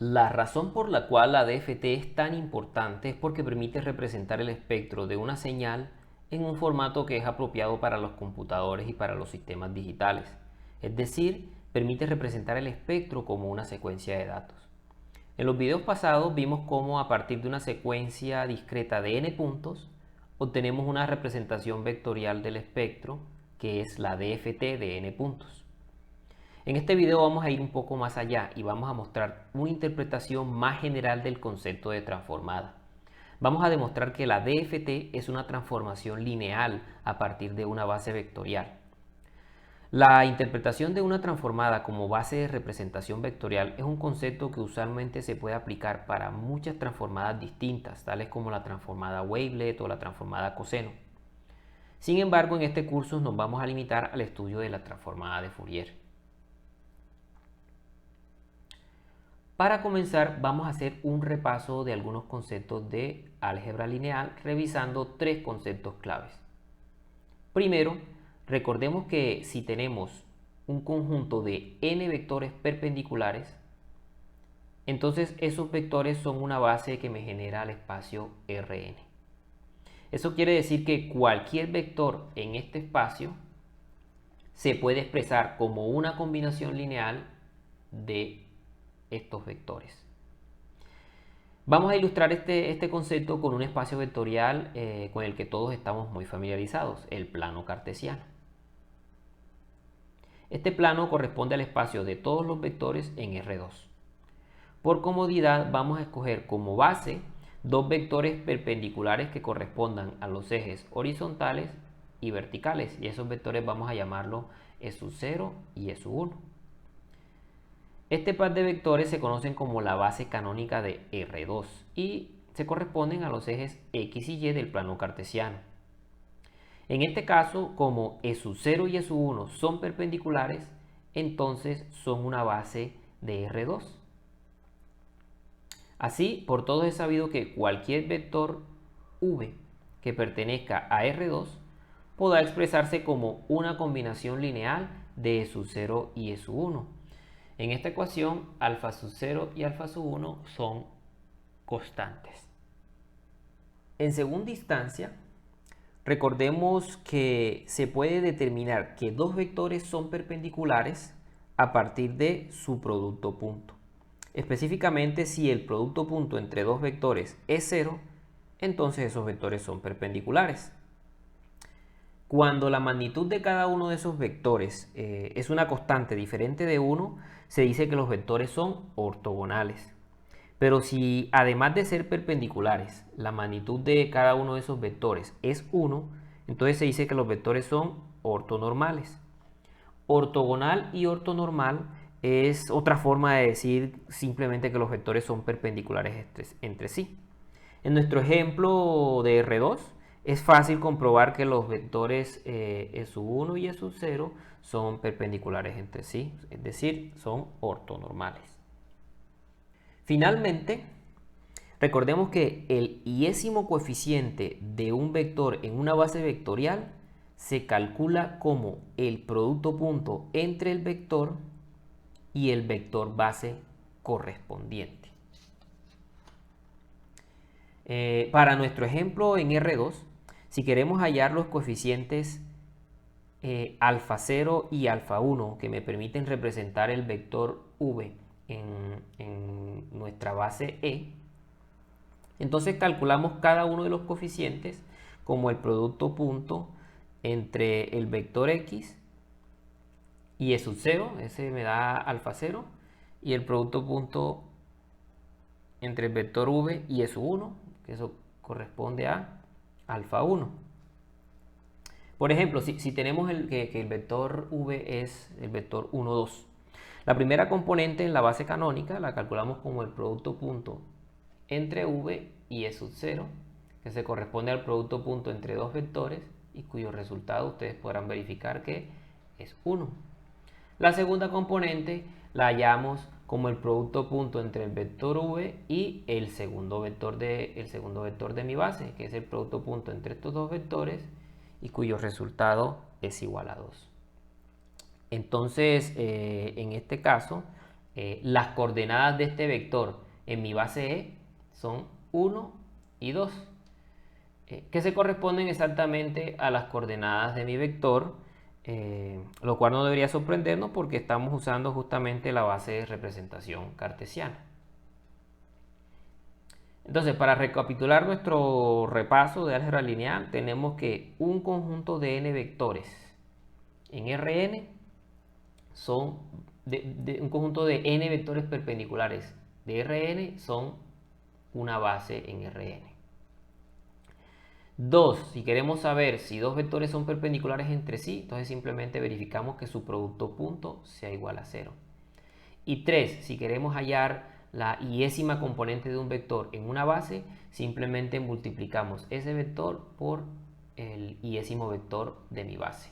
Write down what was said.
La razón por la cual la DFT es tan importante es porque permite representar el espectro de una señal en un formato que es apropiado para los computadores y para los sistemas digitales. Es decir, permite representar el espectro como una secuencia de datos. En los videos pasados vimos cómo a partir de una secuencia discreta de n puntos obtenemos una representación vectorial del espectro que es la DFT de n puntos. En este video vamos a ir un poco más allá y vamos a mostrar una interpretación más general del concepto de transformada. Vamos a demostrar que la DFT es una transformación lineal a partir de una base vectorial. La interpretación de una transformada como base de representación vectorial es un concepto que usualmente se puede aplicar para muchas transformadas distintas, tales como la transformada wavelet o la transformada coseno. Sin embargo, en este curso nos vamos a limitar al estudio de la transformada de Fourier. Para comenzar, vamos a hacer un repaso de algunos conceptos de álgebra lineal, revisando tres conceptos claves. Primero, recordemos que si tenemos un conjunto de n vectores perpendiculares, entonces esos vectores son una base que me genera el espacio Rn. Eso quiere decir que cualquier vector en este espacio se puede expresar como una combinación lineal de estos vectores. Vamos a ilustrar este concepto con un espacio vectorial con el que todos estamos muy familiarizados, el plano cartesiano. Este plano corresponde al espacio de todos los vectores en R2. Por comodidad vamos a escoger como base dos vectores perpendiculares que correspondan a los ejes horizontales y verticales, y esos vectores vamos a llamarlos E0 y E1. Este par de vectores se conocen como la base canónica de R2 y se corresponden a los ejes X y Y del plano cartesiano. En este caso, como E0 y E1 son perpendiculares, entonces son una base de R2. Así, por todos es sabido que cualquier vector V que pertenezca a R2 podrá expresarse como una combinación lineal de E0 y E1. En esta ecuación, alfa sub 0 y alfa sub 1 son constantes. En segunda instancia, recordemos que se puede determinar que dos vectores son perpendiculares a partir de su producto punto. Específicamente, si el producto punto entre dos vectores es 0, entonces esos vectores son perpendiculares. Cuando la magnitud de cada uno de esos vectores es una constante diferente de 1, se dice que los vectores son ortogonales. Pero si además de ser perpendiculares, la magnitud de cada uno de esos vectores es 1, entonces se dice que los vectores son ortonormales. Ortogonal y ortonormal es otra forma de decir simplemente que los vectores son perpendiculares entre sí. En nuestro ejemplo de R2 es fácil comprobar que los vectores E1 y E0 son perpendiculares entre sí, es decir, son ortonormales. Finalmente, recordemos que el iésimo coeficiente de un vector en una base vectorial se calcula como el producto punto entre el vector y el vector base correspondiente. Para nuestro ejemplo en R2, si queremos hallar los coeficientes alfa 0 y alfa 1 que me permiten representar el vector v en nuestra base E, entonces calculamos cada uno de los coeficientes como el producto punto entre el vector X y E sub 0, ese me da alfa 0, y el producto punto entre el vector v y E sub 1, que eso corresponde a alfa 1. Por ejemplo, si tenemos que el vector v es el vector 1, 2. La primera componente en la base canónica la calculamos como el producto punto entre v y E sub 0, que se corresponde al producto punto entre dos vectores y cuyo resultado ustedes podrán verificar que es 1. La segunda componente la hallamos como el producto punto entre el vector v y el segundo vector de mi base, que es el producto punto entre estos dos vectores y cuyo resultado es igual a 2. Entonces, en este caso, las coordenadas de este vector en mi base E son 1 y 2, que se corresponden exactamente a las coordenadas de mi vector, lo cual no debería sorprendernos porque estamos usando justamente la base de representación cartesiana. Entonces, para recapitular nuestro repaso de álgebra lineal, tenemos que un conjunto de n vectores en Rn son un conjunto de n vectores perpendiculares de Rn son una base en Rn. 2. Si queremos saber si dos vectores son perpendiculares entre sí, entonces simplemente verificamos que su producto punto sea igual a 0. Y 3. Si queremos hallar la iésima componente de un vector en una base, simplemente multiplicamos ese vector por el iésimo vector de mi base.